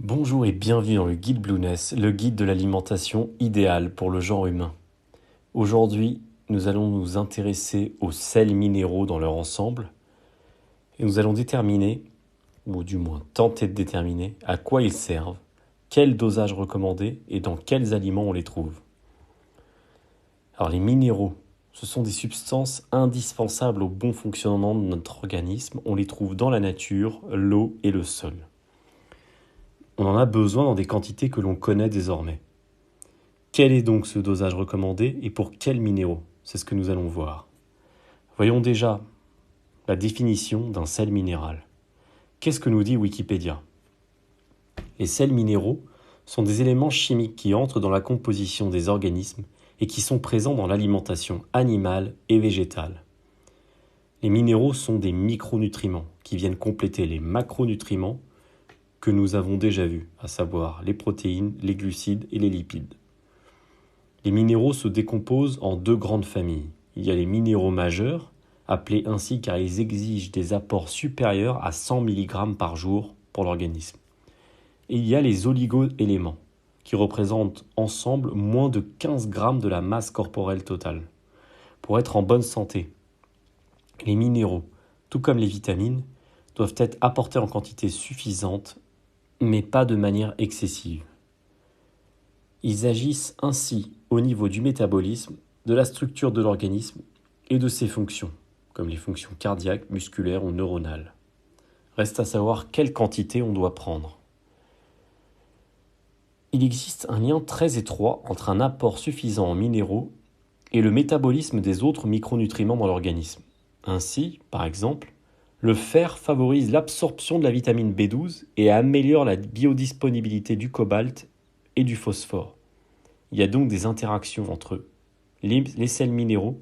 Bonjour et bienvenue dans le guide Blueness, le guide de l'alimentation idéale pour le genre humain. Aujourd'hui, nous allons nous intéresser aux sels minéraux dans leur ensemble et nous allons déterminer, ou du moins tenter de déterminer, à quoi ils servent, quel dosage recommandé et dans quels aliments on les trouve. Alors les minéraux, ce sont des substances indispensables au bon fonctionnement de notre organisme. On les trouve dans la nature, l'eau et le sol. On en a besoin dans des quantités que l'on connaît désormais. Quel est donc ce dosage recommandé et pour quels minéraux? C'est ce que nous allons voir. Voyons déjà la définition d'un sel minéral. Qu'est-ce que nous dit Wikipédia? Les sels minéraux sont des éléments chimiques qui entrent dans la composition des organismes et qui sont présents dans l'alimentation animale et végétale. Les minéraux sont des micronutriments qui viennent compléter les macronutriments que nous avons déjà vus, à savoir les protéines, les glucides et les lipides. Les minéraux se décomposent en deux grandes familles. Il y a les minéraux majeurs, appelés ainsi car ils exigent des apports supérieurs à 100 mg par jour pour l'organisme. Et il y a les oligo-éléments, qui représentent ensemble moins de 15 g de la masse corporelle totale. Pour être en bonne santé, les minéraux, tout comme les vitamines, doivent être apportés en quantité suffisante, mais pas de manière excessive. Ils agissent ainsi au niveau du métabolisme, de la structure de l'organisme et de ses fonctions, comme les fonctions cardiaques, musculaires ou neuronales. Reste à savoir quelle quantité on doit prendre. Il existe un lien très étroit entre un apport suffisant en minéraux et le métabolisme des autres micronutriments dans l'organisme. Ainsi, par exemple, le fer favorise l'absorption de la vitamine B12 et améliore la biodisponibilité du cobalt et du phosphore. Il y a donc des interactions entre les sels minéraux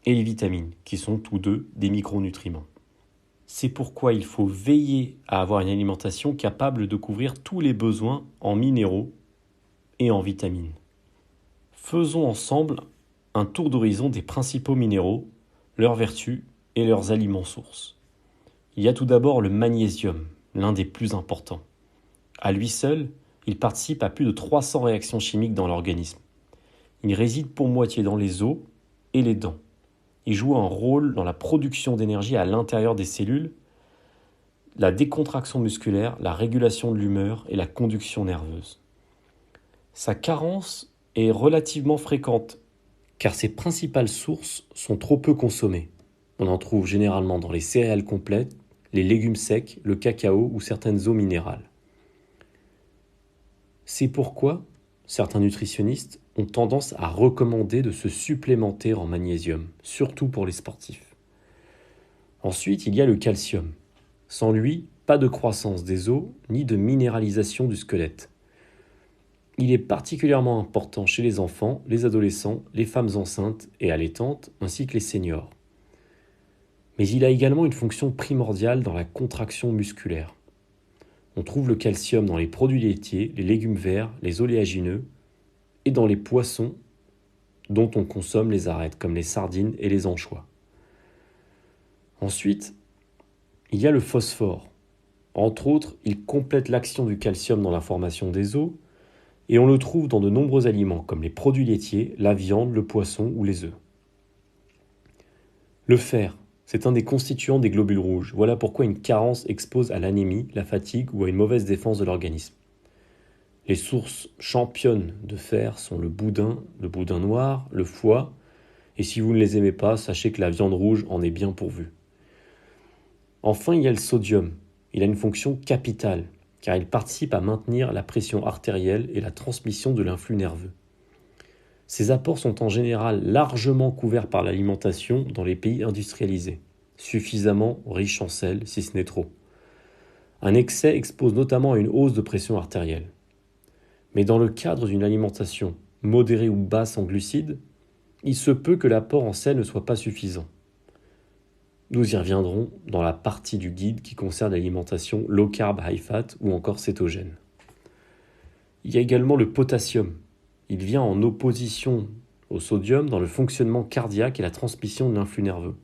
et les vitamines, qui sont tous deux des micronutriments. C'est pourquoi il faut veiller à avoir une alimentation capable de couvrir tous les besoins en minéraux et en vitamines. Faisons ensemble un tour d'horizon des principaux minéraux, leurs vertus et leurs aliments sources. Il y a tout d'abord le magnésium, l'un des plus importants. À lui seul, il participe à plus de 300 réactions chimiques dans l'organisme. Il réside pour moitié dans les os et les dents. Il joue un rôle dans la production d'énergie à l'intérieur des cellules, la décontraction musculaire, la régulation de l'humeur et la conduction nerveuse. Sa carence est relativement fréquente, car ses principales sources sont trop peu consommées. On en trouve généralement dans les céréales complètes, les légumes secs, le cacao ou certaines eaux minérales. C'est pourquoi certains nutritionnistes ont tendance à recommander de se supplémenter en magnésium, surtout pour les sportifs. Ensuite, il y a le calcium. Sans lui, pas de croissance des os ni de minéralisation du squelette. Il est particulièrement important chez les enfants, les adolescents, les femmes enceintes et allaitantes, ainsi que les seniors. Mais il a également une fonction primordiale dans la contraction musculaire. On trouve le calcium dans les produits laitiers, les légumes verts, les oléagineux et dans les poissons dont on consomme les arêtes, comme les sardines et les anchois. Ensuite, il y a le phosphore. Entre autres, il complète l'action du calcium dans la formation des os et on le trouve dans de nombreux aliments comme les produits laitiers, la viande, le poisson ou les œufs. Le fer, c'est un des constituants des globules rouges. Voilà pourquoi une carence expose à l'anémie, la fatigue ou à une mauvaise défense de l'organisme. Les sources championnes de fer sont le boudin noir, le foie, et si vous ne les aimez pas, sachez que la viande rouge en est bien pourvue. Enfin, il y a le sodium. Il a une fonction capitale, car il participe à maintenir la pression artérielle et la transmission de l'influx nerveux. Ces apports sont en général largement couverts par l'alimentation dans les pays industrialisés, suffisamment riches en sel si ce n'est trop. Un excès expose notamment à une hausse de pression artérielle. Mais dans le cadre d'une alimentation modérée ou basse en glucides, il se peut que l'apport en sel ne soit pas suffisant. Nous y reviendrons dans la partie du guide qui concerne l'alimentation low carb, high fat ou encore cétogène. Il y a également le potassium. Il vient en opposition au sodium dans le fonctionnement cardiaque et la transmission de l'influx nerveux.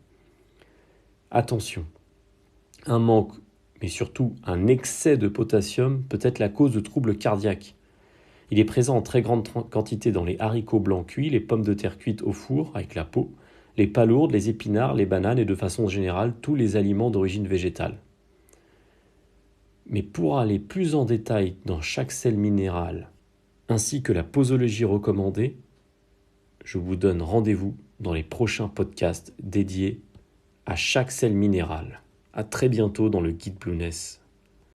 Attention, un manque, mais surtout un excès de potassium peut être la cause de troubles cardiaques. Il est présent en très grande quantité dans les haricots blancs cuits, les pommes de terre cuites au four avec la peau, les palourdes, les épinards, les bananes et de façon générale tous les aliments d'origine végétale. Mais pour aller plus en détail dans chaque sel minéral, ainsi que la posologie recommandée, je vous donne rendez-vous dans les prochains podcasts dédiés à chaque sel minéral. À très bientôt dans le guide Blueness.